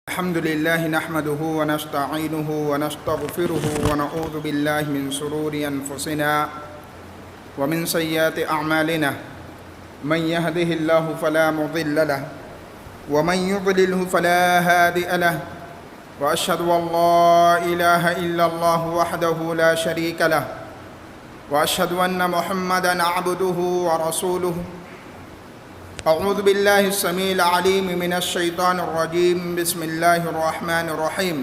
الحمد لله نحمده ونستعينه ونستغفره ونعوذ بالله من شرور أنفسنا ومن سيئات أعمالنا من يهده الله فلا مضل له ومن يضلله فلا هادي له وأشهد أن لا إله إلا الله وحده لا شريك له وأشهد أن محمدًا عبده ورسوله. أعوذ بالله السميع العليم من الشيطان الرجيم. بسم الله الرحمن الرحيم.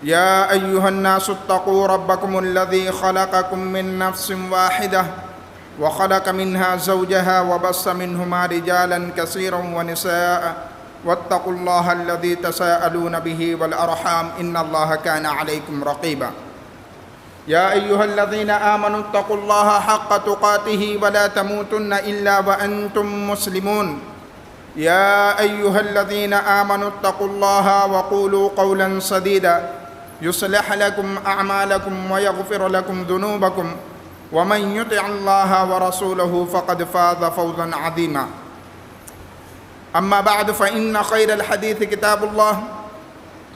يا أيها الناس اتقوا ربكم الذي خلقكم من نفس واحدة وخلق منها زوجها وبث منهما رجالا كثيرا ونساء واتقوا الله الذي تساءلون به والأرحام إن الله كان عليكم رقيبا. يا أيها الذين آمنوا اتقوا الله حق تقاته ولا تموتن إلا وأنتم مسلمون. يا أيها الذين آمنوا اتقوا الله وقولوا قولا سديدا يصلح لكم أعمالكم ويغفر لكم ذنوبكم ومن يطع الله ورسوله فقد فاز فوزا عظيما. أما بعد فإن خير الحديث كتاب الله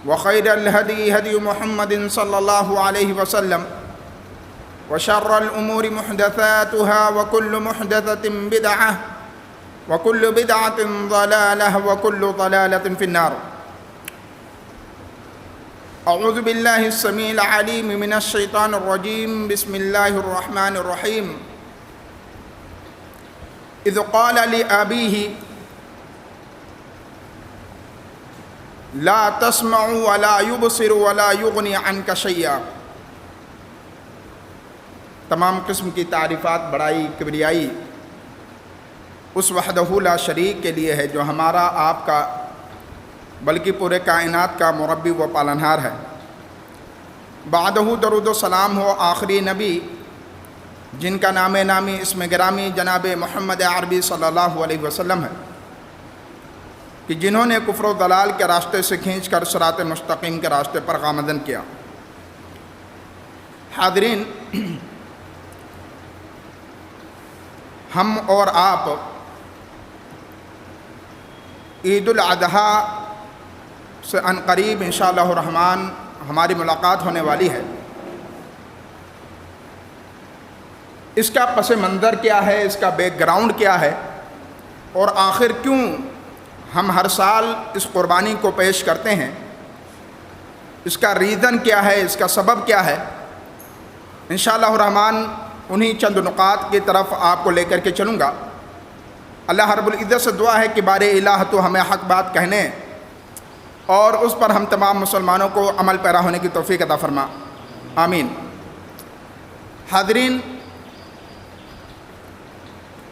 وخير الهدي هدي محمد صلى الله عليه وسلم وشر الأمور محدثاتها وكل محدثة بدعة وكل بدعة ضلالة وكل ضلالة في النار. أعوذ بالله السميع العليم من الشيطان الرجيم. بسم الله الرحمن الرحيم. إذ قال لأبيه لا تسمع ولا يبصر ولا يغني عنك شيئا. تمام قسم کی تعریفات بڑائی کبریائی اس وحدہ لا شریک کے لیے ہے جو ہمارا آپ کا بلکہ پورے کائنات کا مربی و پالنہار ہے. بعدہ درود و سلام ہو آخری نبی جن کا نام نامی اسم گرامی جناب محمد عربی صلی اللہ علیہ وسلم ہے کہ جنہوں نے کفر و ضلال کے راستے سے کھینچ کر صراط مستقیم کے راستے پر گامزن کیا. حاضرین، ہم اور آپ عید الاضحیٰ سے عنقریب انشاءاللہ الرحمن ہماری ملاقات ہونے والی ہے. اس کا پس منظر کیا ہے، اس کا بیک گراؤنڈ کیا ہے، اور آخر کیوں ہم ہر سال اس قربانی کو پیش کرتے ہیں، اس کا ریزن کیا ہے، اس کا سبب کیا ہے، انشاءاللہ الرحمن انہی چند نقاط کی طرف آپ کو لے کر کے چلوں گا. اللہ رب العزت سے دعا ہے کہ بار الہ تو ہمیں حق بات کہنے اور اس پر ہم تمام مسلمانوں کو عمل پیرا ہونے کی توفیق عطا فرما، آمین. حاضرین،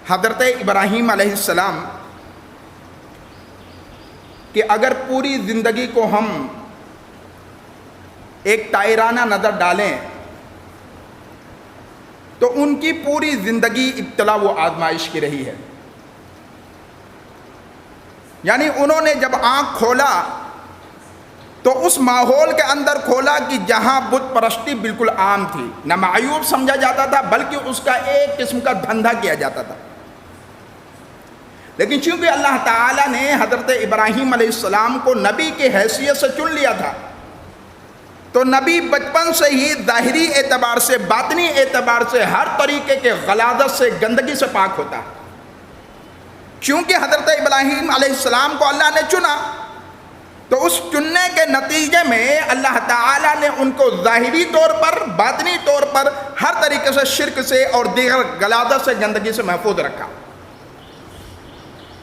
حضرت ابراہیم علیہ السلام کہ اگر پوری زندگی کو ہم ایک ٹائرانہ نظر ڈالیں تو ان کی پوری زندگی ابتلا و آزمائش کی رہی ہے. یعنی انہوں نے جب آنکھ کھولا تو اس ماحول کے اندر کھولا کہ جہاں بت پرستی بالکل عام تھی، نہ معیوب سمجھا جاتا تھا بلکہ اس کا ایک قسم کا دھندا کیا جاتا تھا. لیکن چونکہ اللہ تعالیٰ نے حضرت ابراہیم علیہ السلام کو نبی کی حیثیت سے چن لیا تھا تو نبی بچپن سے ہی ظاہری اعتبار سے باطنی اعتبار سے ہر طریقے کے غلاظت سے گندگی سے پاک ہوتا. چونکہ حضرت ابراہیم علیہ السلام کو اللہ نے چنا تو اس چننے کے نتیجے میں اللہ تعالیٰ نے ان کو ظاہری طور پر باطنی طور پر ہر طریقے سے شرک سے اور دیگر غلاظت سے گندگی سے محفوظ رکھا.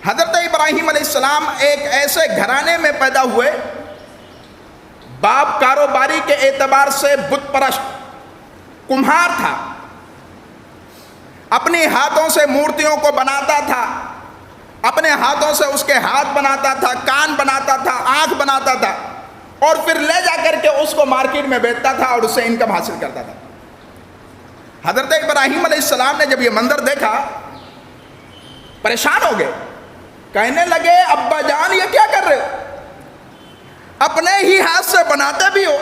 حضرت ابراہیم علیہ السلام ایک ایسے گھرانے میں پیدا ہوئے، باپ کاروباری کے اعتبار سے بت پرست کمہار تھا، اپنے ہاتھوں سے مورتیوں کو بناتا تھا، اپنے ہاتھوں سے اس کے ہاتھ بناتا تھا، کان بناتا تھا، آنکھ بناتا تھا، اور پھر لے جا کر کے اس کو مارکیٹ میں بیچتا تھا اور اس سے انکم حاصل کرتا تھا. حضرت ابراہیم علیہ السلام نے جب یہ منظر دیکھا پریشان ہو گئے، کہنے لگے ابا جان یہ کیا کر رہے ہو؟ اپنے ہی ہاتھ سے بناتے بھی ہو،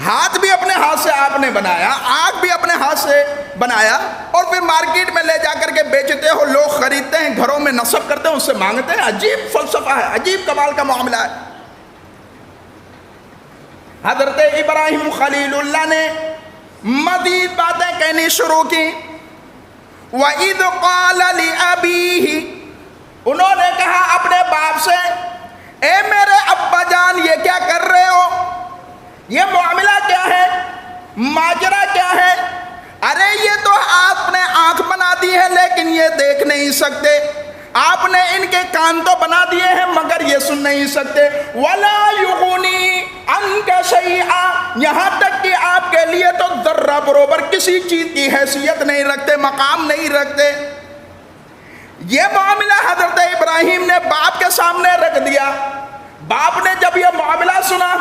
ہاتھ بھی اپنے ہاتھ سے آپ نے بنایا، آنکھ بھی اپنے ہاتھ سے بنایا، اور پھر مارکیٹ میں لے جا کر کے بیچتے ہو، لوگ خریدتے ہیں، گھروں میں نصب کرتے ہیں، اس سے مانگتے ہیں. عجیب فلسفہ ہے، عجیب کمال کا معاملہ ہے. حضرت ابراہیم خلیل اللہ نے مزید باتیں کہنی شروع کی. وَإِذْ قَالَ لِأَبِيهِ، انہوں نے کہا اپنے باپ سے، اے میرے ابا جان یہ کیا کر رہے ہو؟ یہ معاملہ کیا ہے؟ ماجرا کیا ہے؟ ارے یہ تو آپ نے آنکھ بنا دی ہے لیکن یہ دیکھ نہیں سکتے، آپ نے ان کے کان تو بنا دیے ہیں مگر یہ سن نہیں سکتے. وَلَا يُغْنِي عَنْكَ شَيْئًا، یہاں تک کہ آپ کے لیے تو ذرہ برابر کسی چیز کی حیثیت نہیں رکھتے، مقام نہیں رکھتے. یہ معاملہ حضرت ابراہیم نے باپ کے سامنے رکھ دیا. باپ نے جب یہ معاملہ سنا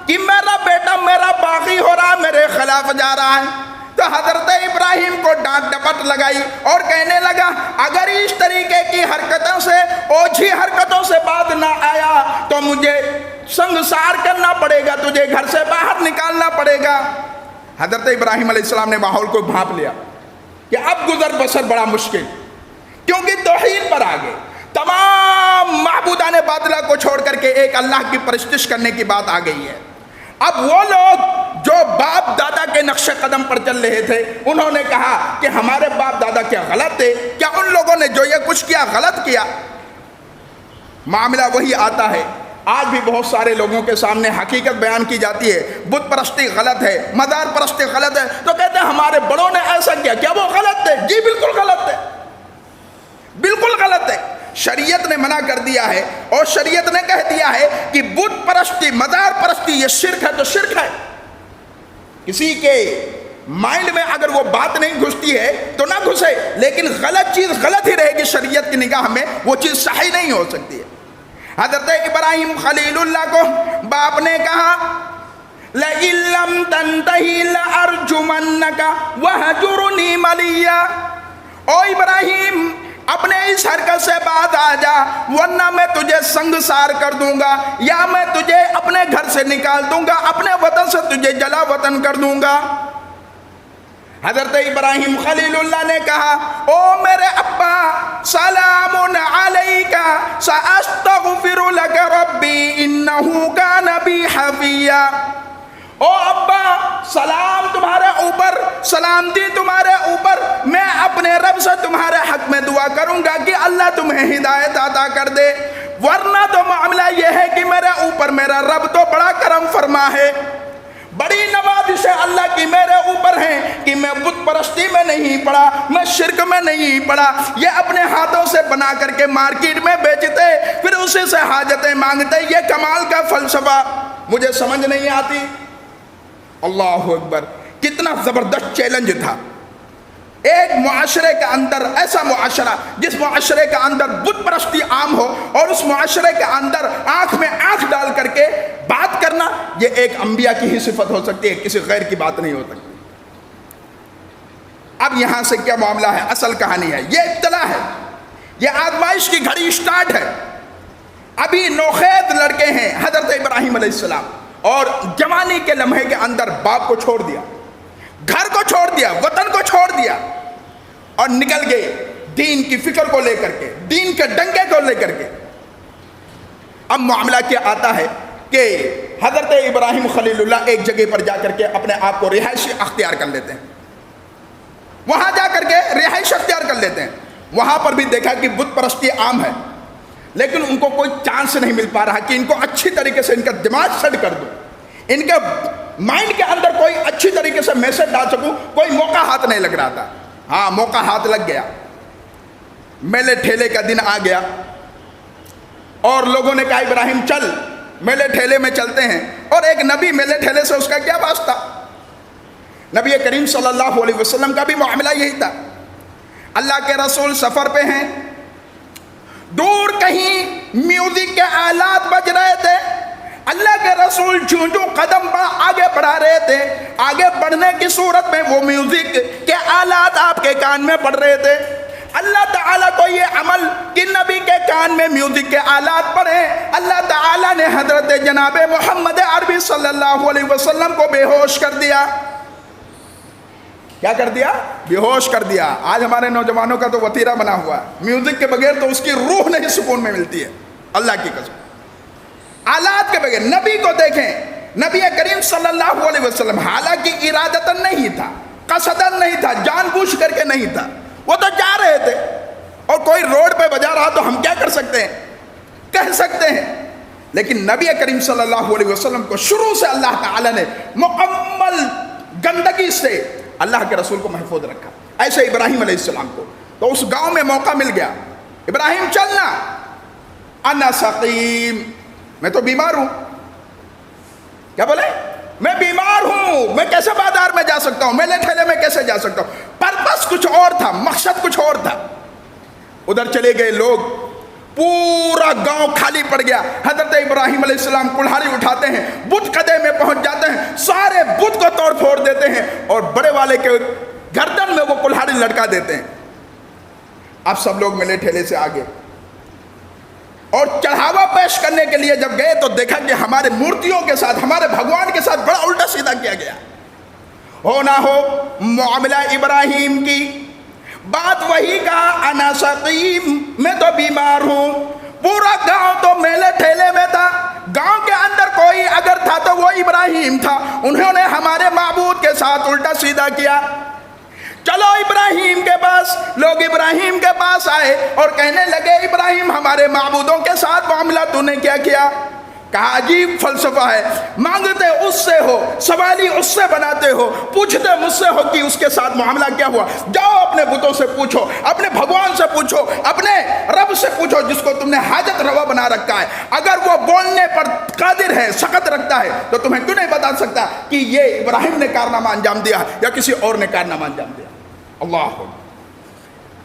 کہ میرا بیٹا میرا باغی ہو رہا ہے، میرے خلاف جا رہا ہے، تو حضرت ابراہیم کو ڈانٹ ڈپٹ لگائی اور کہنے لگا اگر اس طریقے کی حرکتوں سے، اوجھی حرکتوں سے بعد نہ آیا تو مجھے سنگسار کرنا پڑے گا، تجھے گھر سے باہر نکالنا پڑے گا. حضرت ابراہیم علیہ السلام نے ماحول کو بھانپ لیا کہ اب گزر بسر بڑا مشکل، کیونکہ توحید پر آگے تمام معبودان باطلہ کو چھوڑ کر کے ایک اللہ کی پرستش کرنے کی بات آ گئی ہے. اب وہ لوگ جو باپ دادا کے نقش قدم پر چل رہے تھے انہوں نے کہا کہ ہمارے باپ دادا کیا غلط تھے؟ کیا ان لوگوں نے جو یہ کچھ کیا غلط کیا؟ معاملہ وہی آتا ہے. آج بھی بہت سارے لوگوں کے سامنے حقیقت بیان کی جاتی ہے، بت پرستی غلط ہے، مزار پرستی غلط ہے، تو کہتے ہیں ہمارے بڑوں نے ایسا کیا. کیا وہ غلط تھے؟ جی بالکل غلط تھے، بالکل غلط ہے. شریعت نے منع کر دیا ہے اور شریعت نے کہہ دیا ہے کہ بت پرستی، مزار پرستی یہ شرک ہے تو شرک ہے. کسی کے مائنڈ میں اگر وہ بات نہیں گھستی ہے تو نہ گھسے، لیکن غلط چیز غلط ہی رہے گی. شریعت کی نگاہ میں وہ چیز صحیح نہیں ہو سکتی ہے. حضرت ابراہیم خلیل اللہ کو باپ نے کہا لَإِن لَّمْ تَنْتَهِ لَأَرْجُمَنَّكَ وَهْجُرْنِي مَلِيًّا، او ابراہیم اپنے اس حرکت سے بعد آ جا ورنہ میں تجھے سنگسار کر دوں گا، یا میں تجھے اپنے گھر سے نکال دوں گا، اپنے وطن سے تجھے جلا وطن کر دوں گا. حضرت ابراہیم خلیل اللہ نے کہا او میرے ابا سلام علیکہ ساستغفر لک ربی انہ کان بی حفیا. او ابا سلام تمہارے اوپر، سلامتی تمہارے اوپر، میں اپنے رب سے تمہارے حق میں دعا کروں گا کہ اللہ تمہیں ہدایت عطا کر دے. ورنہ تو معاملہ یہ ہے کہ میرے اوپر میرا رب تو بڑا کرم فرما ہے، بڑی نوازش اللہ کی میرے اوپر ہیں کہ میں بت پرستی میں نہیں پڑا، میں شرک میں نہیں پڑا. یہ اپنے ہاتھوں سے بنا کر کے مارکیٹ میں بیچتے، پھر اسی سے حاجتیں مانگتے. یہ کمال کا فلسفہ مجھے سمجھ نہیں آتی. اللہ اکبر، کتنا زبردست چیلنج تھا. ایک معاشرے کے اندر ایسا معاشرہ جس معاشرے کے اندر بت پرستی عام ہو اور اس معاشرے کے اندر آنکھ میں آنکھ ڈال کر کے بات کرنا، یہ ایک انبیاء کی ہی صفت ہو سکتی ہے، کسی غیر کی بات نہیں ہو سکتی. اب یہاں سے کیا معاملہ ہے؟ اصل کہانی ہے، یہ ابتلا ہے، یہ آزمائش کی گھڑی سٹارٹ ہے. ابھی نوخیز لڑکے ہیں حضرت ابراہیم علیہ السلام، اور جوانی کے لمحے کے اندر باپ کو چھوڑ دیا، گھر کو چھوڑ دیا، وطن کو چھوڑ دیا اور نکل گئے دین کی فکر کو لے کر کے، دین کے ڈنکے کو لے کر کے. اب معاملہ کیا آتا ہے کہ حضرت ابراہیم خلیل اللہ ایک جگہ پر جا کر کے اپنے آپ کو رہائشی اختیار کر لیتے ہیں. وہاں جا کر کے رہائش اختیار کر لیتے ہیں. وہاں پر بھی دیکھا کہ بت پرستی عام ہے، لیکن ان کو کوئی چانس نہیں مل پا رہا کہ ان کو اچھی طریقے سے ان کا دماغ سیٹ کر دوں، ان کے مائنڈ کے اندر کوئی اچھی طریقے سے میسج ڈال سکوں. کوئی موقع ہاتھ نہیں لگ رہا تھا. ہاں موقع ہاتھ لگ گیا. میلے ٹھیلے کا دن آ گیا اور لوگوں نے کہا ابراہیم چل میلے ٹھیلے میں چلتے ہیں. اور ایک نبی میلے ٹھیلے سے اس کا کیا واسطہ؟ نبی کریم صلی اللہ علیہ وسلم کا بھی معاملہ یہی تھا. اللہ کے رسول سفر پہ ہیں، دور کہیں میوزک کے آلات بج رہے تھے. اللہ کے رسول جو قدم آگے بڑھا رہے تھے، آگے بڑھنے کی صورت میں وہ میوزک کے آلات آپ کے کان میں پڑ رہے تھے. اللہ تعالیٰ کو یہ عمل کہ نبی کے کان میں میوزک کے آلات پڑے، اللہ تعالیٰ نے حضرت جناب محمد عربی صلی اللہ علیہ وسلم کو بے ہوش کر دیا. کیا کر دیا؟ بے ہوش کر دیا. آج ہمارے نوجوانوں کا تو وتیرہ بنا ہوا ہے, میوزک کے بغیر تو اس کی روح نہیں سکون میں ملتی ہے, اللہ کی قسم. آلات کے بغیر. نبی کو دیکھیں, نبی کریم صلی اللہ علیہ وسلم حالانکہ ارادتاً نہیں تھا, قصداً نہیں تھا, جان بوجھ کر کے نہیں تھا, وہ تو جا رہے تھے, اور کوئی روڈ پہ بجا رہا تو ہم کیا کر سکتے ہیں؟ کہہ سکتے ہیں. لیکن نبی کریم صلی اللہ علیہ وسلم کو شروع سے اللہ تعالی نے مکمل گندگی سے اللہ کے رسول کو محفوظ رکھا. ایسے ابراہیم علیہ السلام کو تو اس گاؤں میں موقع مل گیا, ابراہیم چلنا, انا سقیم, میں تو بیمار ہوں. کیا بولے؟ میں بیمار ہوں, میں کیسے بازار میں جا سکتا ہوں, میلے ٹھیلے میں کیسے جا سکتا ہوں. پرپس کچھ اور تھا, مقصد کچھ اور تھا. ادھر چلے گئے لوگ, پورا گاؤں خالی پڑ گیا. حضرت ابراہیم علیہ السلام کلہاڑی اٹھاتے ہیں, بت قدے میں پہنچ جاتے ہیں, سارے بت کو توڑ پھوڑ دیتے ہیں, اور بڑے والے کے گردن میں وہ کلہاڑی لٹکا دیتے ہیں. اب سب لوگ ملے ٹھیلے سے آگے, اور چڑھاوا پیش کرنے کے لیے جب گئے تو دیکھا کہ ہمارے مورتیوں کے ساتھ, ہمارے بھگوان کے ساتھ بڑا الٹا سیدھا کیا گیا. ہو نہ ہو معاملہ ابراہیم کی بات وہی کہا, انا سقیم, میں تو بیمار ہوں. پورا گاؤں تو میلے ٹھیلے میں تھا, گاؤں کے اندر کوئی اگر تھا تو وہ ابراہیم تھا. انہوں نے ہمارے معبود کے ساتھ الٹا سیدھا کیا. چلو ابراہیم کے پاس. لوگ ابراہیم کے پاس آئے اور کہنے لگے, ابراہیم ہمارے معبودوں کے ساتھ معاملہ تو نے کیا کیا؟ کہا عجیب فلسفہ ہے, مانگتے اس سے ہو, سوالی اس سے بناتے ہو, پوچھتے مجھ سے ہو کہ اس کے ساتھ معاملہ کیا ہوا. جاؤ اپنے بتوں سے پوچھو, اپنے بھگوان سے پوچھو, اپنے رب سے پوچھو جس کو تم نے حاجت روا بنا رکھا ہے. اگر وہ بولنے پر قادر ہے, سخت رکھتا ہے, تو تمہیں کیوں نہیں بتا سکتا کہ یہ ابراہیم نے کارنامہ انجام دیا یا کسی اور نے کارنامہ انجام دیا. اللہ,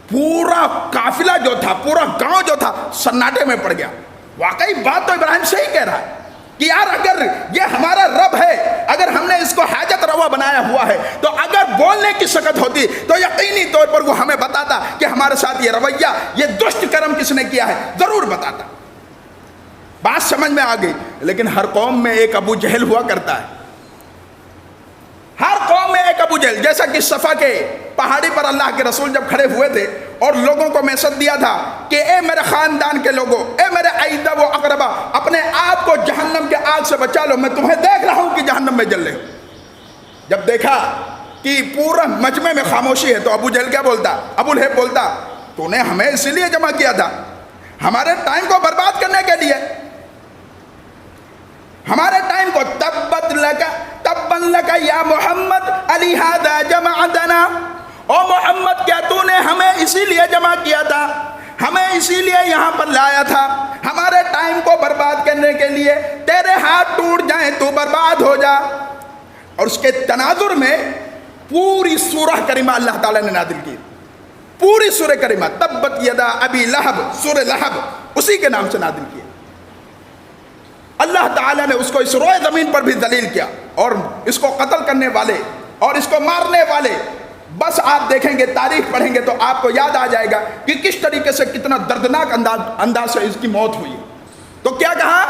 پورا قافلہ جو تھا, پورا گاؤں جو تھا سناٹے میں پڑ گیا. واقعی بات تو ابراہیم صحیح کہہ رہا ہے کہ یار اگر یہ ہمارا رب ہے, اگر ہم نے اس کو حاجت روا بنایا ہوا ہے, تو اگر بولنے کی سکت ہوتی تو یقینی طور پر وہ ہمیں بتاتا کہ ہمارے ساتھ یہ رویہ, یہ دشت کرم کس نے کیا ہے, ضرور بتاتا. بات سمجھ میں آ گئی. لیکن ہر قوم میں ایک ابو جہل ہوا کرتا ہے, ہر قوم میں ایک ابو جہل. جیسا کہ صفا کے پہاڑی پر اللہ کے رسول جب کھڑے ہوئے تھے اور لوگوں کو میسج دیا تھا کہ اے میرے خاندان کے لوگوں, اے میرے عیدہ و اقربا, اپنے آپ کو جہنم کے آگ سے بچا لو, میں تمہیں دیکھ رہا ہوں کہ جہنم میں جل رہے ہو. جب دیکھا کہ پورا مجمع میں خاموشی ہے تو ابو جہل کیا بولتا؟ ابو لہب بولتا, تو نے ہمیں اسی لیے جمع کیا تھا, ہمارے ٹائم کو برباد کرنے کے لیے, ہمارے ٹائم کو. تبت لک تبن لک یا محمد علی ھذا جمعتنا, او محمد کیا تو نے ہمیں اسی لیے جمع کیا تھا, ہمیں اسی لیے یہاں پر لایا تھا, ہمارے ٹائم کو برباد کرنے کے لیے. تیرے ہاتھ ٹوٹ جائیں تو برباد ہو جا. اور اس کے تناظر میں پوری سورہ کریمہ اللہ تعالیٰ نے نازل کی, پوری سورہ کریمہ. تبت یدا ابی لہب, سورہ لہب اسی کے نام سے نازل کی. اللہ تعالیٰ نے اس کو اس روئے زمین پر بھی ذلیل کیا, اور اس کو قتل کرنے والے اور اس کو مارنے والے, بس آپ دیکھیں گے, تاریخ پڑھیں گے تو آپ کو یاد آ جائے گا کہ کس طریقے سے کتنا دردناک انداز سے اس کی موت ہوئی. تو کیا کہا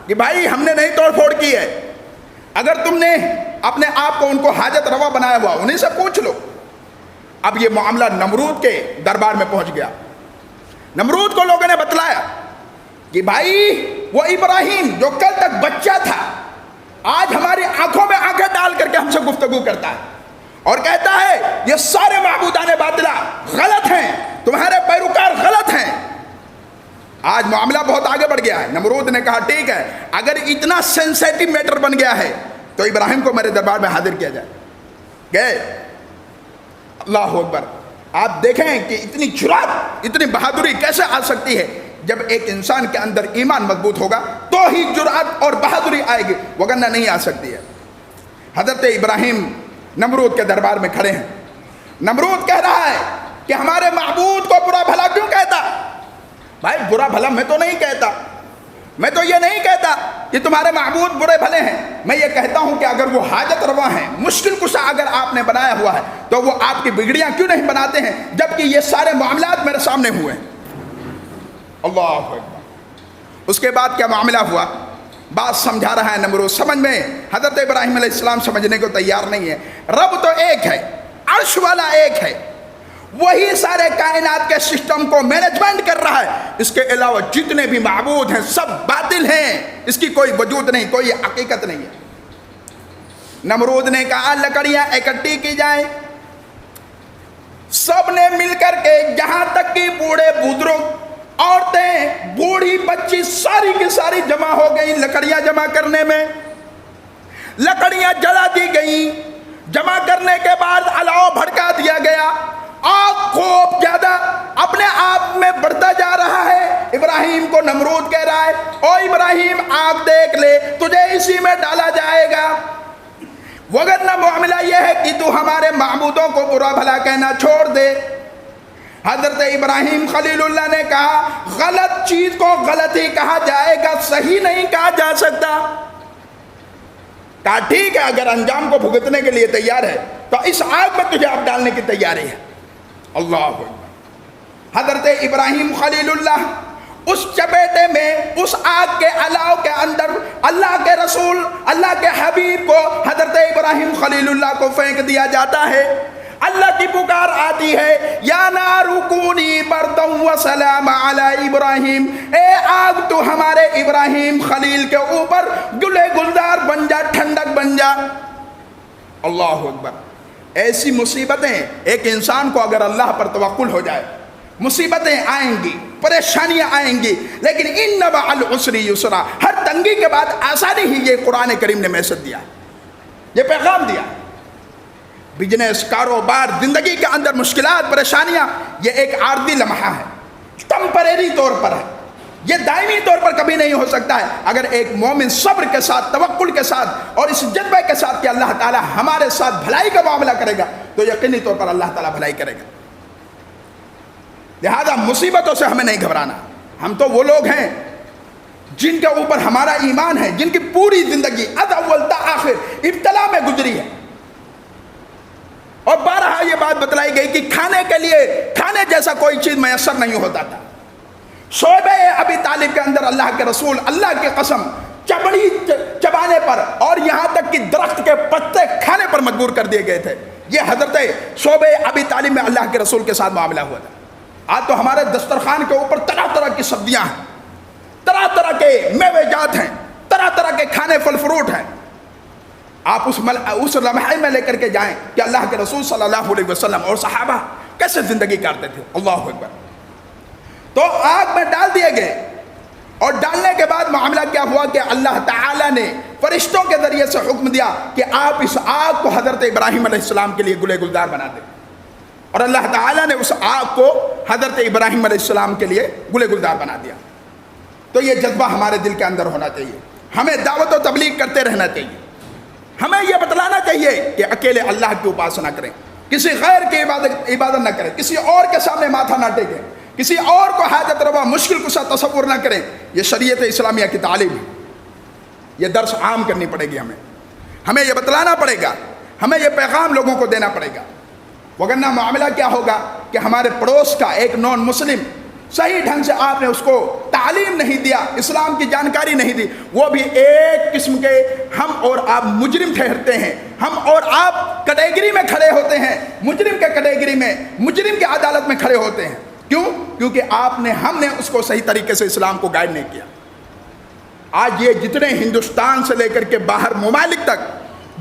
کہ بھائی ہم نے نہیں توڑ پھوڑ کی ہے, اگر تم نے اپنے آپ کو ان کو حاجت روا بنایا ہوا انہیں سے پوچھ لو. اب یہ معاملہ نمرود کے دربار میں پہنچ گیا. نمرود کو لوگوں نے بتلایا کہ بھائی وہ ابراہیم جو کل تک بچہ تھا, آج ہماری آنکھوں میں آنکھیں ڈال کر کے ہم سے گفتگو کرتا ہے اور کہتا ہے یہ سارے معبودان باطلہ غلط ہیں, تمہارے پیروکار غلط ہیں. آج معاملہ بہت آگے بڑھ گیا ہے. نمرود نے کہا ٹھیک ہے, اگر اتنا سینسیٹیو میٹر بن گیا ہے تو ابراہیم کو میرے دربار میں حاضر کیا جائے. گئے. اللہ اکبر. آپ دیکھیں کہ اتنی جرأت, اتنی بہادری کیسے آ سکتی ہے. جب ایک انسان کے اندر ایمان مضبوط ہوگا تو ہی جرأت اور بہادری آئے گی, وگرنہ نہیں آ سکتی ہے. حضرت ابراہیم نمرود کے دربار میں کھڑے ہیں. نمرود کہہ رہا ہے کہ ہمارے معبود کو برا بھلا کیوں کہتا؟ بھائی برا بھلا میں تو نہیں کہتا, میں تو یہ نہیں کہتا کہ تمہارے معبود برے بھلے ہیں. میں یہ کہتا ہوں کہ اگر وہ حاجت روا ہیں, مشکل کشا اگر آپ نے بنایا ہوا ہے, تو وہ آپ کی بگڑیاں کیوں نہیں بناتے ہیں جبکہ یہ سارے معاملات میرے سامنے ہوئے ہیں. اللہ اکبر. اس کے بعد کیا معاملہ ہوا, بات سمجھا رہا ہے نمرود. سمجھ میں حضرت ابراہیم علیہ السلام سمجھنے کو تیار نہیں ہے. رب تو ایک ہے, عرش والا ایک ہے، وہی سارے کائنات کے سسٹم کو مینجمنٹ کر رہا ہے، اس کے علاوہ جتنے بھی معبود ہیں سب باطل ہیں، اس کی کوئی وجود نہیں، کوئی حقیقت نہیں ہے۔ نمرود نے کہا لکڑیاں اکٹھی کی جائیں، سب نے مل کر کے، یہاں تک کہ بوڑھے بزرگ، عورتیں، بوڑھی بچی ساری کی ساری جمع ہو گئی لکڑیاں جمع کرنے میں۔ لکڑیاں جلا دی گئیں، جمع کرنے کے بعد الاؤ بھڑکا دیا گیا، آگ خوب زیادہ اپنے آپ میں بڑھتا جا رہا ہے۔ ابراہیم کو نمرود کہہ رہا ہے او ابراہیم آگ دیکھ لے، تجھے اسی میں ڈالا جائے گا، وگرنہ معاملہ یہ ہے کہ تو ہمارے معبودوں کو برا بھلا کہنا چھوڑ دے۔ حضرت ابراہیم خلیل اللہ نے کہا غلط چیز کو غلط ہی کہا جائے گا، صحیح نہیں کہا جا سکتا۔ کہا ٹھیک ہے، اگر انجام کو بھگتنے کے لیے تیار ہے تو اس آگ میں تجھے اب ڈالنے کی تیاری ہے۔ اللہ اکبر۔ حضرت ابراہیم خلیل اللہ اس چپیٹے میں، اس آگ کے الاؤ کے اندر اللہ کے رسول، اللہ کے حبیب کو، حضرت ابراہیم خلیل اللہ کو پھینک دیا جاتا ہے۔ اللہ کی پکار آتی ہے یا نار کونی بردا وسلام علی ابراہیم، اے آگ تو ہمارے ابراہیم خلیل کے اوپر گلے گلزار بن جا، ٹھنڈک بن جا۔ اللہ اکبر۔ ایسی مصیبتیں ایک انسان کو اگر اللہ پر توکل ہو جائے، مصیبتیں آئیں گی، پریشانیاں آئیں گی، لیکن ان مع العسر یسرا، ہر تنگی کے بعد آسانی ہی، یہ قرآن کریم نے میسج دیا، یہ پیغام دیا۔ بزنس، کاروبار، زندگی کے اندر مشکلات، پریشانیاں، یہ ایک عارضی لمحہ ہے، ٹمپریری طور پر ہے، یہ دائمی طور پر کبھی نہیں ہو سکتا ہے۔ اگر ایک مومن صبر کے ساتھ، توکل کے ساتھ اور اس جذبے کے ساتھ کہ اللہ تعالی ہمارے ساتھ بھلائی کا معاملہ کرے گا تو یقینی طور پر اللہ تعالی بھلائی کرے گا۔ لہذا مصیبتوں سے ہمیں نہیں گھبرانا۔ ہم تو وہ لوگ ہیں جن کے اوپر ہمارا ایمان ہے، جن کی پوری زندگی از اول تا آخر ابتلا میں گزری ہے، اور بارہا یہ بات بتلائی گئی کہ کھانے کے لیے کھانے جیسا کوئی چیز میسر نہیں ہوتا تھا۔ شعبہ ابی طالب کے اندر اللہ کے رسول، اللہ کی قسم، چمڑی چبانے پر اور یہاں تک کہ درخت کے پتے کھانے پر مجبور کر دیے گئے تھے۔ یہ حضرت شعبہ ابی طالب میں اللہ کے رسول کے ساتھ معاملہ ہوا تھا۔ آج تو ہمارے دسترخوان کے اوپر طرح طرح کی سبزیاں ہیں، طرح طرح کے میوے جات ہیں، طرح طرح کے کھانے پھل فروٹ ہیں۔ آپ اس لمحے میں لے کر کے جائیں کہ اللہ کے رسول صلی اللہ علیہ وسلم اور صحابہ کیسے زندگی کاٹتے تھے۔ اللہ اکبر۔ تو آگ میں ڈال دیے گئے، اور ڈالنے کے بعد معاملہ کیا ہوا کہ اللہ تعالیٰ نے فرشتوں کے ذریعے سے حکم دیا کہ آپ اس آگ کو حضرت ابراہیم علیہ السلام کے لیے گلے گلزار بنا دیں، اور اللہ تعالیٰ نے اس آگ کو حضرت ابراہیم علیہ السلام کے لیے گلے گلزار بنا دیا۔ تو یہ جذبہ ہمارے دل کے اندر ہونا چاہیے، ہمیں دعوت و تبلیغ کرتے رہنا چاہیے، ہمیں یہ بتلانا چاہیے کہ اکیلے اللہ کی اپاسنا کریں، کسی غیر کی عبادت نہ کریں، کسی اور کے سامنے ماتھا نہ ٹیکیں، کسی اور کو حاجت روا مشکل کشا تصور نہ کریں۔ یہ شریعت اسلامیہ کی تعلیم ہے، یہ درس عام کرنی پڑے گی، ہمیں یہ بتلانا پڑے گا، ہمیں یہ پیغام لوگوں کو دینا پڑے گا، وگرنہ معاملہ کیا ہوگا کہ ہمارے پڑوس کا ایک نان مسلم صحیح ڈھنگ سے آپ نے اس کو تعلیم نہیں دیا، اسلام کی جانکاری نہیں دی، وہ بھی ایک قسم کے ہم اور آپ مجرم ٹھہرتے ہیں، ہم اور آپ کیٹیگری میں کھڑے ہوتے ہیں، مجرم کے کیٹیگری میں، مجرم کی عدالت میں کھڑے ہوتے ہیں۔ کیوں؟ کیونکہ ہم نے اس کو صحیح طریقے سے اسلام کو گائیڈ نہیں کیا۔ آج یہ جتنے ہندوستان سے لے کر کے باہر ممالک تک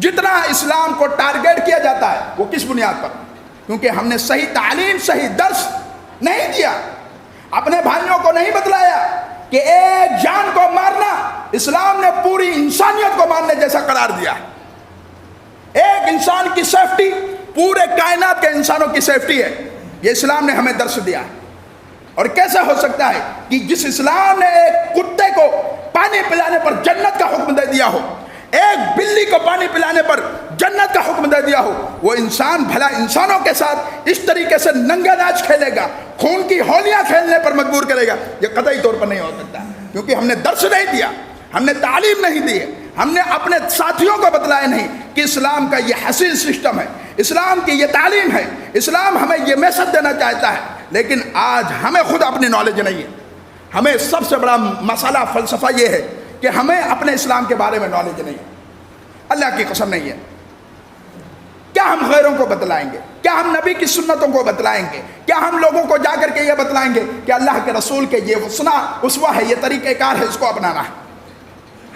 جتنا اسلام کو ٹارگیٹ کیا جاتا ہے، وہ کس بنیاد پر؟ کیونکہ ہم نے صحیح تعلیم، صحیح درس نہیں دیا، اپنے بھائیوں کو نہیں بتلایا کہ ایک جان کو مارنا اسلام نے پوری انسانیت کو مارنے جیسا قرار دیا۔ ایک انسان کی سیفٹی پورے کائنات کے انسانوں کی سیفٹی ہے، یہ اسلام نے ہمیں درس دیا ہے۔ اور کیسا ہو سکتا ہے کہ جس اسلام نے ایک کتے کو پانی پلانے پر جنت کا حکم دے دیا ہو، ایک بلی کو پانی پلانے پر جنت کا حکم دے دیا ہو، وہ انسان بھلا انسانوں کے ساتھ اس طریقے سے ننگا ناچ کھیلے گا، خون کی ہولیاں کھیلنے پر مجبور کرے گا؟ یہ قطعی طور پر نہیں ہو سکتا، کیونکہ ہم نے درس نہیں دیا، ہم نے تعلیم نہیں دی ہے، ہم نے اپنے ساتھیوں کو بتلایا نہیں کہ اسلام کا یہ حسین سسٹم ہے، اسلام کی یہ تعلیم ہے، اسلام ہمیں یہ میسج دینا چاہتا ہے۔ لیکن آج ہمیں خود اپنی نالج نہیں ہے، ہمیں سب سے بڑا مسئلہ فلسفہ یہ ہے کہ ہمیں اپنے اسلام کے بارے میں نالج نہیں ہے، اللہ کی قسم نہیں ہے۔ کیا کیا ہم غیروں کو بتلائیں گے؟ کیا ہم نبی کی سنتوں کو بتلائیں گے؟ کیا ہم لوگوں کو جا کر کے یہ بتلائیں گے کہ اللہ کے رسول کے یہ اسوہ ہے، یہ طریقہ کار ہے، اس کو اپنانا ہے؟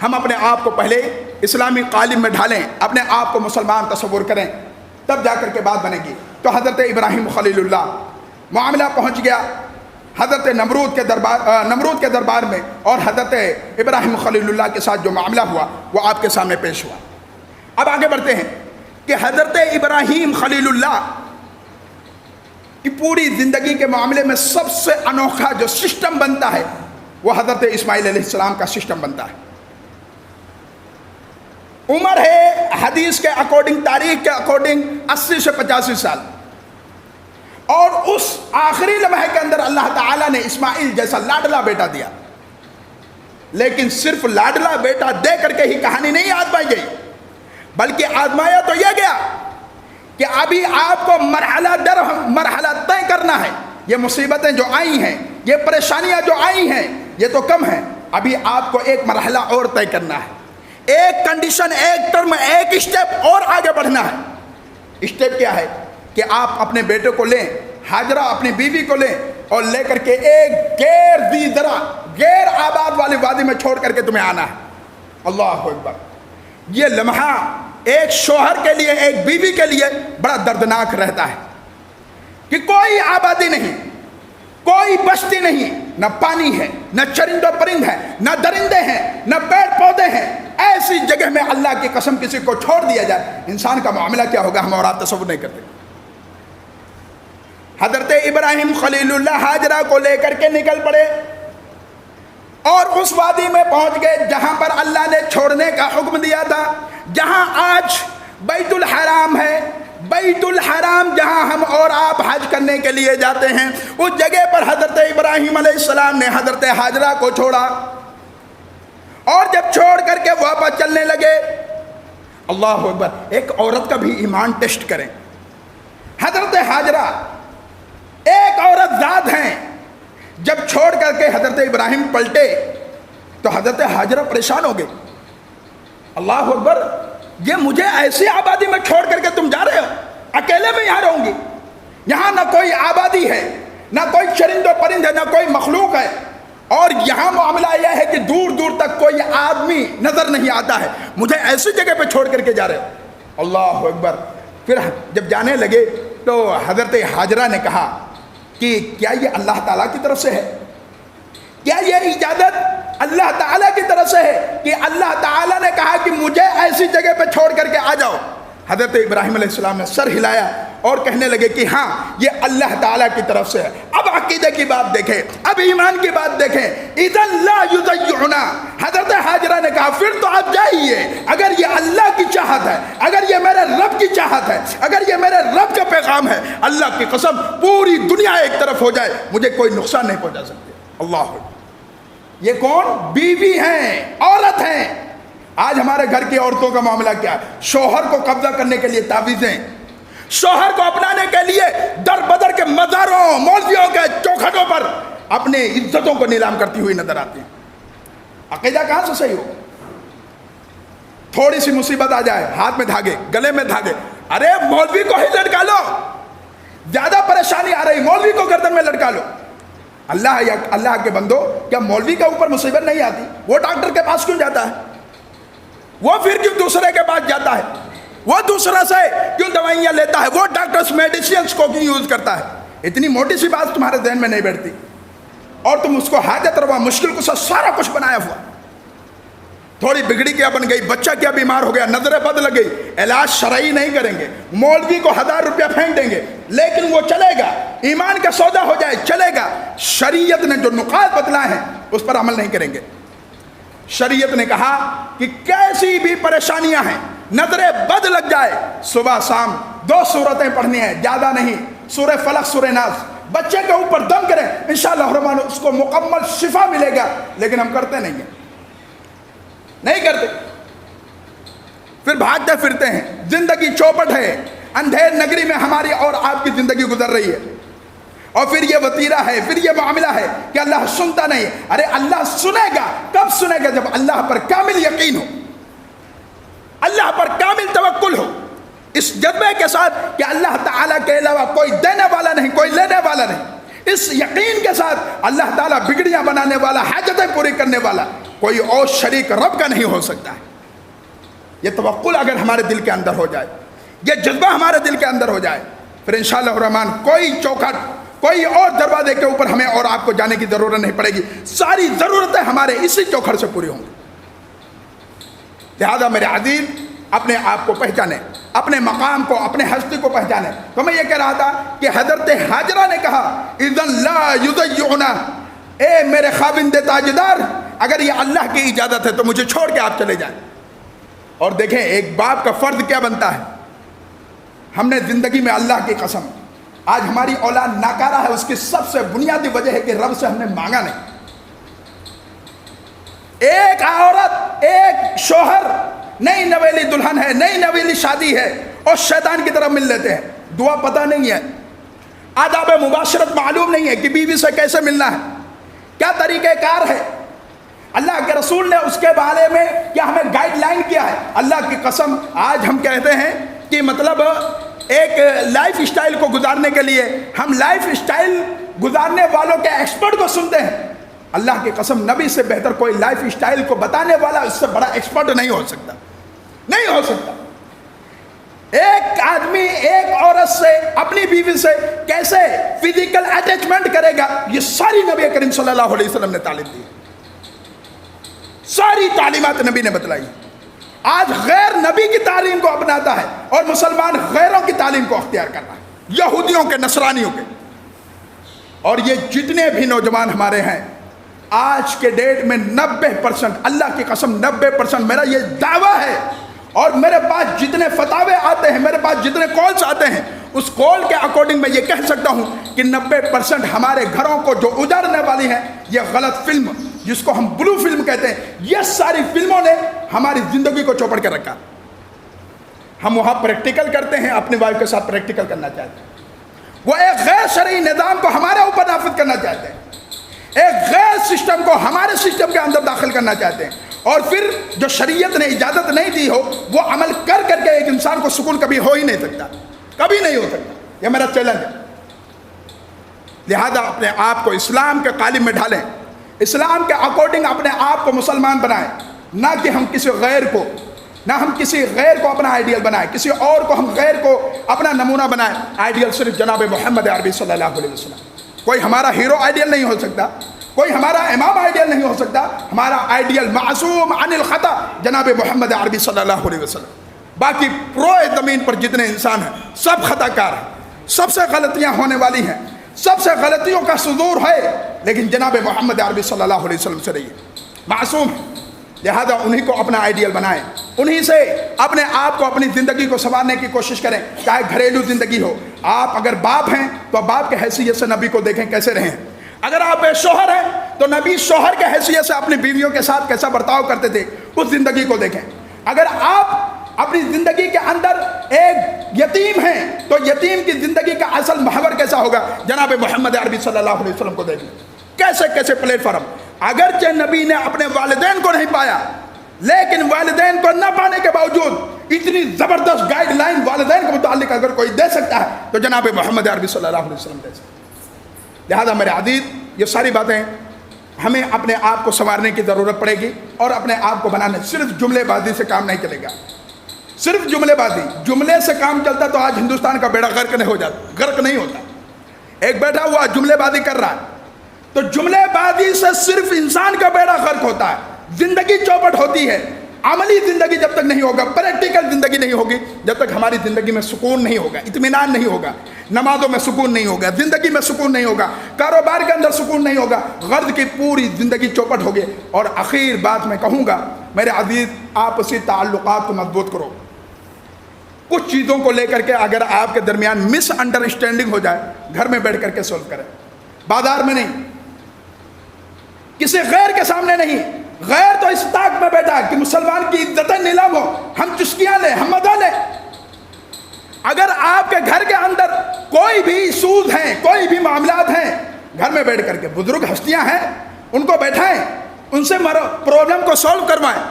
ہم اپنے آپ کو پہلے اسلامی قالب میں ڈھالیں، اپنے آپ کو مسلمان تصور کریں، تب جا کر کے بات بنے گی۔ تو حضرت ابراہیم خلیل اللہ معاملہ پہنچ گیا حضرت نمرود کے دربار میں، اور حضرت ابراہیم خلیل اللہ کے ساتھ جو معاملہ ہوا وہ آپ کے سامنے پیش ہوا۔ اب آگے بڑھتے ہیں کہ حضرت ابراہیم خلیل اللہ کی پوری زندگی کے معاملے میں سب سے انوکھا جو سسٹم بنتا ہے وہ حضرت اسماعیل علیہ السلام کا سسٹم بنتا ہے۔ عمر ہے حدیث کے اکارڈنگ، تاریخ کے اکارڈنگ 80 سے 85 سال، اور اس آخری لمحے کے اندر اللہ تعالیٰ نے اسماعیل جیسا لاڈلا بیٹا دیا، لیکن صرف لاڈلا بیٹا دے کر کے ہی کہانی نہیں آزمائی گئی، بلکہ آزمایا تو یہ گیا کہ ابھی آپ کو مرحلہ در مرحلہ طے کرنا ہے۔ یہ مصیبتیں جو آئی ہیں، یہ پریشانیاں جو آئی ہیں، یہ تو کم ہیں، ابھی آپ کو ایک مرحلہ اور طے کرنا ہے، ایک کنڈیشن، ایک ٹرم، ایک اسٹیپ اور آگے بڑھنا ہے۔ اسٹیپ کیا ہے کہ آپ اپنے بیٹے کو لیں، ہاجرہ اپنی بیوی کو لیں، اور لے کر کے ایک غیر آباد والی وادی میں چھوڑ کر کے تمہیں آنا ہے۔ اللہ اکبر! یہ لمحہ ایک شوہر کے لیے، ایک بیوی کے لیے بڑا دردناک رہتا ہے کہ کوئی آبادی نہیں، کوئی بستی نہیں، نہ پانی ہے، نہ چرند و پرند ہے، نہ درندے ہیں، نہ پیڑ پودے ہیں۔ ایسی جگہ میں اللہ کی قسم کسی کو چھوڑ دیا جائے، انسان کا معاملہ کیا ہوگا ہم اور آپ تصور نہیں کرتے۔ حضرت ابراہیم خلیل اللہ ہاجرہ کو لے کر کے نکل پڑے اور اس وادی میں پہنچ گئے جہاں پر اللہ نے چھوڑنے کا حکم دیا تھا، جہاں آج بیت الحرام ہے۔ بیت الحرام جہاں ہم اور آپ حج کرنے کے لیے جاتے ہیں، اس جگہ پر حضرت ابراہیم علیہ السلام نے حضرت ہاجرہ کو چھوڑا، اور جب چھوڑ کر کے واپس چلنے لگے، اللہ اکبر! ایک عورت کا بھی ایمان ٹیسٹ کریں۔ حضرت ہاجرہ ایک عورت ذات ہیں، جب چھوڑ کر کے حضرت ابراہیم پلٹے تو حضرت ہاجرہ پریشان ہو گئے۔ اللہ اکبر! یہ مجھے ایسی آبادی میں چھوڑ کر کے تم جا رہے ہو، اکیلے میں یہاں رہوں گی، یہاں نہ کوئی آبادی ہے، نہ کوئی چرند و پرند ہے، نہ کوئی مخلوق ہے، اور یہاں معاملہ یہ ہے کہ دور دور تک کوئی آدمی نظر نہیں آتا ہے، مجھے ایسی جگہ پہ چھوڑ کر کے جا رہے ہو۔ اللہ اکبر! پھر جب جانے لگے تو حضرت ہاجرہ نے کہا کہ کیا یہ اللہ تعالیٰ کی طرف سے ہے؟ کیا یہ اجازت اللہ تعالیٰ کی طرف سے ہے کہ اللہ تعالیٰ نے کہا کہ مجھے ایسی جگہ پہ چھوڑ کر کے آ جاؤ؟ حضرت ابراہیم علیہ السلام نے سر ہلایا اور کہنے لگے کہ ہاں، یہ اللہ تعالیٰ کی طرف سے ہے۔ اب عقیدے کی بات دیکھیں، اب ایمان کی بات دیکھیں۔ اذن لا یضیعنا، حضرت ہاجرہ نے کہا پھر تو آپ جائیے، اگر یہ اللہ کی چاہت ہے، اگر یہ میرے رب کی چاہت ہے، اگر یہ میرے رب کا پیغام ہے، اللہ کی قسم پوری دنیا ایک طرف ہو جائے، مجھے کوئی نقصان نہیں پہنچا سکتے۔ اللہ! یہ کون؟ بیوی ہیں، عورت ہیں۔ آج ہمارے گھر کی عورتوں کا معاملہ کیا ہے؟ شوہر کو قبضہ کرنے کے لیے تعویذیں، شوہر کو اپنانے کے لیے در بدر کے مزاروں، مولویوں کے چوکھٹوں پر اپنے عزتوں کو نیلام کرتی ہوئی نظر آتی ہیں۔ عقیدہ کہاں سے صحیح ہو؟ تھوڑی سی مصیبت آ جائے، ہاتھ میں دھاگے، گلے میں دھاگے، ارے مولوی کو ہی لٹکا لو، زیادہ پریشانی آ رہی، مولوی کو گردن میں لٹکا لو۔ اللہ کے بندو، کیا مولوی کے اوپر مصیبت نہیں آتی؟ وہ ڈاکٹر کے پاس کیوں جاتا ہے؟ وہ پھر کیوں دوسرے کے پاس جاتا ہے؟ وہ دوسرا سے کیوں دوائیاں لیتا ہے؟ وہ ڈاکٹرز میڈیسینز کو کیوں یوز کرتا ہے؟ اتنی موٹی سی بات تمہارے ذہن میں نہیں بیٹھتی، اور تم اس کو حاجت روا، مشکل کو سارا کچھ بنایا ہوا۔ تھوڑی بگڑی کیا بن گئی، بچہ کیا بیمار ہو گیا، نظر بد لگ گئی، علاج شرعی نہیں کریں گے، مولوی کو 1000 روپیہ پھینک دیں گے، لیکن وہ چلے گا، ایمان کا سودا ہو جائے چلے گا۔ شریعت نے جو نقاط بتلائے ہیں اس پر عمل نہیں کریں گے۔ شریعت نے کہا کہ کیسی بھی پریشانیاں ہیں، نظر بد لگ جائے، صبح شام 2 سورتیں پڑھنی ہیں، زیادہ نہیں، سورہ فلق، سورہ ناس، بچے کے اوپر دم کریں، انشاءاللہ الرحمن اس کو مکمل شفا ملے گا، لیکن ہم کرتے نہیں ہیں، نہیں کرتے، پھر بھاگتے پھرتے ہیں۔ زندگی چوپٹ ہے، اندھیر نگری میں ہماری اور آپ کی زندگی گزر رہی ہے، اور پھر یہ وطیرہ ہے، پھر یہ معاملہ ہے کہ اللہ سنتا نہیں۔ ارے اللہ سنے گا، کب سنے گا؟ جب اللہ پر کامل یقین ہو، اللہ پر کامل توکل ہو، اس جذبے کے ساتھ کہ اللہ تعالیٰ کے علاوہ کوئی دینے والا نہیں، کوئی لینے والا نہیں، اس یقین کے ساتھ اللہ تعالیٰ بگڑیاں بنانے والا، حاجتیں پوری کرنے والا کوئی اور شریک رب کا نہیں ہو سکتا ہے۔ یہ توقل اگر ہمارے دل کے اندر ہو جائے، یہ جذبہ ہمارے دل کے اندر ہو جائے، پھر انشاءاللہ الرحمن کوئی چوکھٹ، کوئی اور دروازے کے اوپر ہمیں اور آپ کو جانے کی ضرورت نہیں پڑے گی، ساری ضرورتیں ہمارے اسی چوکھٹ سے پوری ہوں گی۔ لہذا میرے عزیز، اپنے آپ کو پہچانے، اپنے مقام کو، اپنے ہستی کو پہچانے۔ تو میں یہ کہہ رہا تھا کہ حضرت حاجرہ نے کہا اذن لا یضیعنا، اے میرے خاوند تاجدار، اگر یہ اللہ کی اجازت ہے تو مجھے چھوڑ کے آپ چلے جائیں۔ اور دیکھیں ایک باپ کا فرض کیا بنتا ہے، ہم نے زندگی میں اللہ کی قسم، آج ہماری اولاد ناکارہ ہے، اس کی سب سے بنیادی وجہ ہے کہ رب سے ہم نے مانگا نہیں۔ ایک عورت، ایک شوہر، نئی نویلی دلہن ہے، نئی نویلی شادی ہے، اور شیطان کی طرف مل لیتے ہیں، دعا پتہ نہیں ہے، آداب مباشرت معلوم نہیں ہے کہ بیوی سے کیسے ملنا ہے، کیا طریقہ کار ہے۔ اللہ کے رسول نے اس کے بارے میں کیا ہمیں گائیڈ لائن کیا ہے؟ اللہ کی قسم آج ہم کہتے ہیں کہ مطلب ایک لائف اسٹائل کو گزارنے کے لیے ہم لائف اسٹائل گزارنے والوں کے ایکسپرٹ کو سنتے ہیں۔ اللہ کی قسم نبی سے بہتر کوئی لائف اسٹائل کو بتانے والا اس سے بڑا ایکسپرٹ نہیں ہو سکتا، نہیں ہو سکتا۔ ایک آدمی ایک عورت سے، اپنی بیوی سے کیسے فزیکل اٹیچمنٹ کرے گا، یہ ساری نبی کریم صلی اللہ علیہ وسلم نے تعلیم دی، ساری تعلیمات نبی نے بتلائی۔ آج غیر نبی کی تعلیم کو اپناتا ہے اور مسلمان غیروں کی تعلیم کو اختیار کر رہا ہے، یہودیوں کے، نصرانیوں کے۔ اور یہ جتنے بھی نوجوان ہمارے ہیں آج کے ڈیٹ میں 90%، اللہ کی قسم 90%، میرا یہ دعویٰ ہے، اور میرے پاس جتنے فتاوے آتے ہیں، میرے پاس جتنے کالز آتے ہیں، اس کال کے اکارڈنگ میں یہ کہہ سکتا ہوں کہ 90% ہمارے گھروں کو جو اجڑنے والی ہیں، یہ غلط فلم جس کو ہم بلو فلم کہتے ہیں، یہ ساری فلموں نے ہماری زندگی کو چوپڑ کے رکھا۔ ہم وہاں پریکٹیکل کرتے ہیں، اپنی وائف کے ساتھ پریکٹیکل کرنا چاہتے ہیں، وہ ایک غیر شرعی نظام کو ہمارے اوپر نافذ کرنا چاہتے ہیں، ایک غیر سسٹم کو ہمارے سسٹم کے اندر داخل کرنا چاہتے ہیں، اور پھر جو شریعت نے اجازت نہیں دی ہو وہ عمل کر کر کے ایک انسان کو سکون کبھی ہو ہی نہیں سکتا، کبھی نہیں ہو سکتا۔ یہ میرا چیلنج ہے۔ لہذا اپنے آپ کو اسلام کے قالب میں ڈھالیں، اسلام کے اکارڈنگ اپنے آپ کو مسلمان بنائیں، نہ کہ ہم کسی غیر کو، نہ ہم کسی غیر کو اپنا آئیڈیل بنائیں، کسی اور کو ہم غیر کو اپنا نمونہ بنائیں۔ آئیڈیل صرف جناب محمد عربی صلی اللہ علیہ وسلم، کوئی ہمارا ہیرو آئیڈیل نہیں ہو سکتا، کوئی ہمارا امام آئیڈیل نہیں ہو سکتا، ہمارا آئیڈیل معصوم عن الخطا جناب محمد عربی صلی اللہ علیہ وسلم۔ باقی پروئے زمین پر جتنے انسان ہیں سب خطا کار ہیں، سب سے غلطیاں ہونے والی ہیں، سب سے غلطیوں کا صدور ہے، لیکن جناب محمد عربی صلی اللہ علیہ وسلم سے رہیے، معصوم ہے۔ لہذا انہی کو اپنا آئیڈیل بنائیں، انہی سے اپنے آپ کو، اپنی زندگی کو سنوارنے کی کوشش کریں، چاہے گھریلو زندگی ہو۔ آپ اگر باپ ہیں تو باپ کے حیثیت سے نبی کو دیکھیں کیسے رہیں، اگر آپ شوہر ہیں تو نبی شوہر کے حیثیت سے اپنی بیویوں کے ساتھ کیسا برتاؤ کرتے تھے، اس زندگی کو دیکھیں۔ اگر آپ اپنی زندگی کے اندر ایک یتیم ہیں تو یتیم کی زندگی کا اصل محور کیسا ہوگا، جناب محمد عربی صلی اللہ علیہ وسلم کو دیکھیں، کیسے کیسے پلیٹ فارم۔ اگرچہ نبی نے اپنے والدین کو نہیں پایا، لیکن والدین کو نہ پانے کے باوجود اتنی زبردست گائیڈ لائن والدین کے متعلق اگر کوئی دے سکتا ہے تو جناب محمد عربی صلی اللہ علیہ وسلم دے سکتا ہے۔ لہذا میرے عزیز، یہ ساری باتیں ہمیں اپنے آپ کو سنوارنے کی ضرورت پڑے گی، اور اپنے آپ کو بنانے، صرف جملے بازی سے کام نہیں چلے گا، صرف جملے بازی، جملے سے کام چلتا تو آج ہندوستان کا بیڑا غرق نہیں ہو جاتا، غرق نہیں ہوتا۔ ایک بیٹھا ہوا جملے بازی کر رہا ہے تو جملے بازی سے صرف انسان کا بیڑا غرق ہوتا ہے، زندگی چوپٹ ہوتی ہے۔ عملی زندگی جب تک نہیں ہوگا، پریکٹیکل زندگی نہیں ہوگی، جب تک ہماری زندگی میں سکون نہیں ہوگا، اطمینان نہیں ہوگا، نمازوں میں سکون نہیں ہوگا، زندگی میں سکون نہیں ہوگا، کاروبار کے اندر سکون نہیں ہوگا، غرض کی پوری زندگی چوپٹ ہوگی۔ اور آخر بات میں کہوں گا، میرے عزیز، آپسی تعلقات کو مضبوط کرو۔ کچھ چیزوں کو لے کر کے اگر آپ کے درمیان مس انڈرسٹینڈنگ ہو جائے، گھر میں بیٹھ کر کے سولو کریں، بازار میں نہیں، کسی غیر کے سامنے نہیں۔ غیر تو اس طاق میں بیٹھا کہ مسلمان کی عزتیں نیلام ہو، ہم چسکیاں لیں، ہم مزہ لیں۔ اگر آپ کے گھر کے اندر کوئی بھی ایشوز ہیں، کوئی بھی معاملات ہیں، گھر میں بیٹھ کر کے بزرگ ہستیاں ہیں، ان کو بیٹھائیں، ان سے پرابلم کو سولو کروائیں۔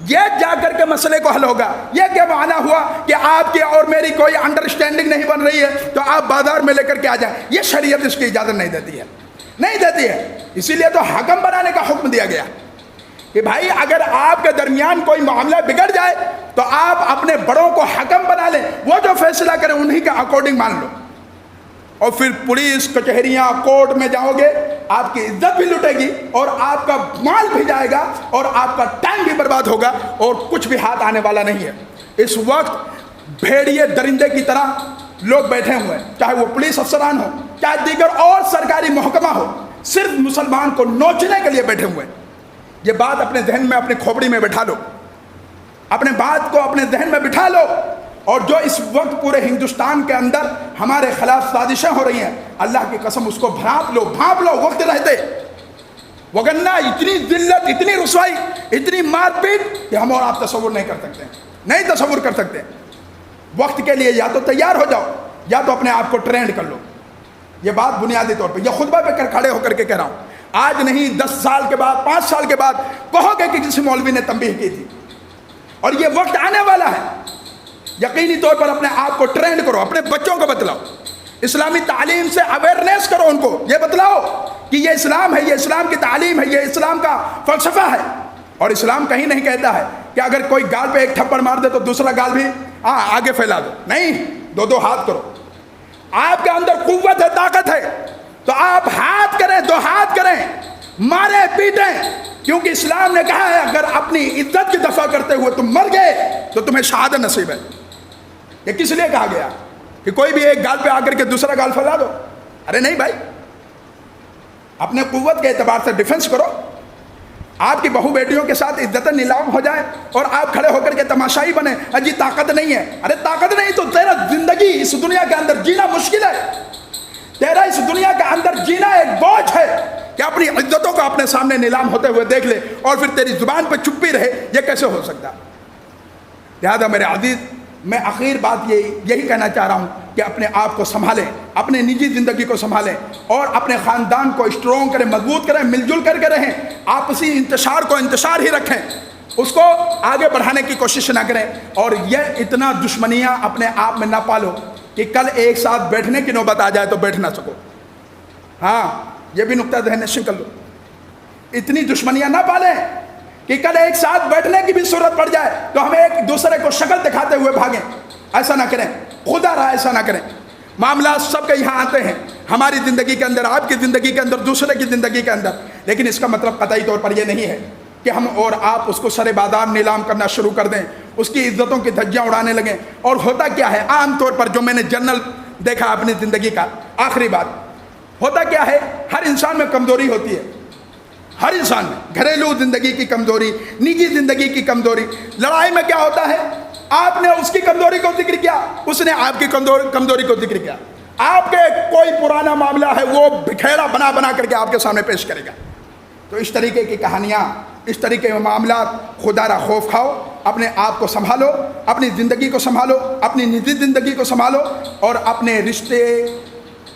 یہ جا کر کے مسئلے کو حل ہوگا۔ یہ کیا معنی ہوا کہ آپ کی اور میری کوئی انڈرسٹینڈنگ نہیں بن رہی ہے تو آپ بازار میں لے کر کے آ جائیں، یہ شریعت اس کی اجازت نہیں دیتی ہے، نہیں دیتی ہے۔ اسی لیے تو حکم بنانے کا حکم دیا گیا کہ بھائی اگر آپ کے درمیان کوئی معاملہ بگڑ جائے تو آپ اپنے بڑوں کو حکم بنا لیں، وہ جو فیصلہ کریں انہی کے اکارڈنگ مان لو۔ اور پھر پولیس کچہریاں کورٹ میں جاؤ گے، آپ کی عزت بھی لٹے گی اور آپ کا مال بھی جائے گا اور آپ کا ٹائم بھی برباد ہوگا اور کچھ بھی ہاتھ آنے والا نہیں ہے۔ اس وقت بھیڑیے درندے کی طرح لوگ بیٹھے ہوئے ہیں، چاہے وہ پولیس افسران ہو، چاہے دیگر اور سرکاری محکمہ ہو، صرف مسلمان کو نوچنے کے لیے بیٹھے ہوئے ہیں۔ یہ بات اپنے ذہن میں، اپنے کھوپڑی میں بٹھا لو، اپنے بات کو اپنے ذہن میں بٹھا لو۔ اور جو اس وقت پورے ہندوستان کے اندر ہمارے خلاف سازشیں ہو رہی ہیں، اللہ کی قسم اس کو بھانپ لو وقت رہتے، وگرنہ اتنی ذلت، اتنی رسوائی، اتنی مار پیٹ کہ ہم اور آپ تصور نہیں کر سکتے، نہیں تصور کر سکتے۔ وقت کے لیے یا تو تیار ہو جاؤ یا تو اپنے آپ کو ٹرینڈ کر لو۔ یہ بات بنیادی طور پہ، یہ خطبہ پہ کھڑے ہو کر کے کہہ رہا ہوں، آج نہیں 10 سال کے بعد، 5 سال کے بعد کہو گے کہ کسی مولوی نے تنبیہ کی تھی، اور یہ وقت آنے والا ہے۔ یقینی طور پر اپنے آپ کو ٹرینڈ کرو، اپنے بچوں کو بتلاؤ، اسلامی تعلیم سے اویئرنیس کرو، ان کو یہ بتلاؤ کہ یہ اسلام ہے، یہ اسلام کی تعلیم ہے، یہ اسلام کا فلسفہ ہے۔ اور اسلام کہیں نہیں کہتا ہے کہ اگر کوئی گال پہ ایک تھپڑ مار دے تو دوسرا گال بھی آگے پھیلا دو، نہیں، 2 ہاتھ کرو۔ آپ کے اندر قوت ہے، طاقت ہے تو آپ ہاتھ کریں، 2 ہاتھ کریں، ماریں پیٹیں، کیونکہ اسلام نے کہا ہے اگر اپنی عزت کی دفاع کرتے ہوئے تم مر گئے تو تمہیں شہادت نصیب ہے۔ یہ کس لیے کہا گیا کہ کوئی بھی ایک گال پہ آ کر کے دوسرا گال پھیلا دو؟ ارے نہیں بھائی، اپنے قوت کے اعتبار سے ڈیفنس کرو۔ آپ کی بہو بیٹیوں کے ساتھ عزت نیلام ہو جائے اور آپ کھڑے ہو کر کے تماشائی بنے، اجی طاقت نہیں ہے۔ ارے طاقت نہیں تو تیرا زندگی اس دنیا کے اندر جینا مشکل ہے، تیرا اس دنیا کے اندر جینا ایک بوجھ ہے کہ اپنی عزتوں کو اپنے سامنے نیلام ہوتے ہوئے دیکھ لے اور پھر تیری زبان پہ چپی رہے، یہ کیسے ہو سکتا؟ لہذا میرے عزیز، میں آخر بات یہی کہنا چاہ رہا ہوں کہ اپنے آپ کو سنبھالیں، اپنے نجی زندگی کو سنبھالیں اور اپنے خاندان کو اسٹرونگ کریں، مضبوط کریں، مل جل کر کے رہیں، آپسی انتشار کو انتشار ہی رکھیں، اس کو آگے بڑھانے کی کوشش نہ کریں۔ اور یہ اتنا دشمنیاں اپنے آپ میں نہ پالو کہ کل ایک ساتھ بیٹھنے کی نوبت آ جائے تو بیٹھ نہ سکو۔ ہاں، یہ بھی نقطہ ذہن نشین کر لو، اتنی دشمنیاں نہ پالیں کہ کل ایک ساتھ بیٹھنے کی بھی صورت پڑ جائے تو ہمیں ایک دوسرے کو شکل دکھاتے ہوئے بھاگیں۔ ایسا نہ کریں، خدا رہا ایسا نہ کریں۔ معاملات سب کے یہاں آتے ہیں، ہماری زندگی کے اندر، آپ کی زندگی کے اندر، دوسرے کی زندگی کے اندر، لیکن اس کا مطلب قطعی طور پر یہ نہیں ہے کہ ہم اور آپ اس کو سر بازار نیلام کرنا شروع کر دیں، اس کی عزتوں کی دھجیاں اڑانے لگیں۔ اور ہوتا کیا ہے عام طور پر، جو میں نے جنرل دیکھا اپنی زندگی کا، آخری بات، ہوتا کیا ہے، ہر انسان میں کمزوری ہوتی ہے، ہر انسان میں، گھریلو زندگی کی کمزوری، نجی زندگی کی کمزوری۔ لڑائی میں کیا ہوتا ہے، آپ نے اس کی کمزوری کو ذکر کیا، اس نے آپ کی کمزوری کو ذکر کیا، آپ کے کوئی پرانا معاملہ ہے وہ بکھیڑا بنا کر کے آپ کے سامنے پیش کرے گا۔ تو اس طریقے کی کہانیاں، اس طریقے کے معاملات، خدا را خوف کھاؤ، اپنے آپ کو سنبھالو، اپنی زندگی کو سنبھالو، اپنی نجی زندگی کو سنبھالو اور اپنے رشتے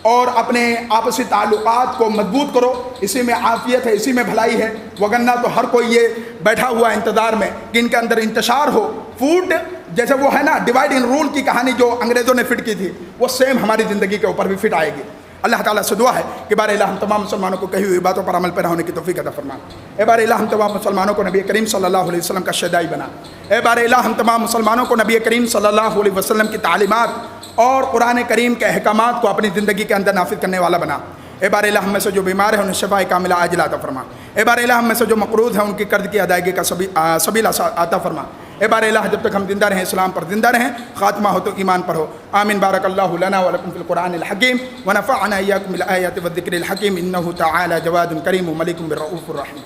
اور اپنے آپسی تعلقات کو مضبوط کرو۔ اسی میں عافیت ہے، اسی میں بھلائی ہے، وگرنہ تو ہر کوئی یہ بیٹھا ہوا انتظار میں کہ ان کے اندر انتشار ہو۔ فوڈ جیسے وہ ہے نا ڈیوائڈ اینڈ رول کی کہانی جو انگریزوں نے فٹ کی تھی، وہ سیم ہماری زندگی کے اوپر بھی فٹ آئے گی۔ اللہ تعالیٰ سے دعا ہے کہ بار الہ ہم تمام مسلمانوں کو کہی ہوئی باتوں پر عمل پیرا ہونے کی توفیق عطا فرما۔ اے بار الہ ہم تمام مسلمانوں کو نبی کریم صلی اللہ علیہ وسلم کا شیدائی بنا۔ اے بار الہ ہم تمام مسلمانوں کو نبی کریم صلی اللہ علیہ وسلم کی تعلیمات اور قرآن کریم کے احکامات کو اپنی زندگی کے اندر نافذ کرنے والا بنا۔ اے بار الہ ہم میں سے جو بیمار ہیں انہیں شفاء کاملہ عاجلہ عطا فرما۔ اے بار الہ ہم میں سے جو مقروض ہیں ان کی قرض کی ادائیگی کا سبیل عطا فرما۔ اے بار الہ جب تک ہم زندہ رہیں اسلام پر زندہ رہیں، خاتمہ ہو تو ایمان پر ہو۔ آمین۔ بارک اللہ لنا ولکم فی القرآن الحکیم ونفعنا ایاکم بالآیات والذکر الحکیم، انہ تعالی جواد کریم ملک بالرؤوف الرحیم۔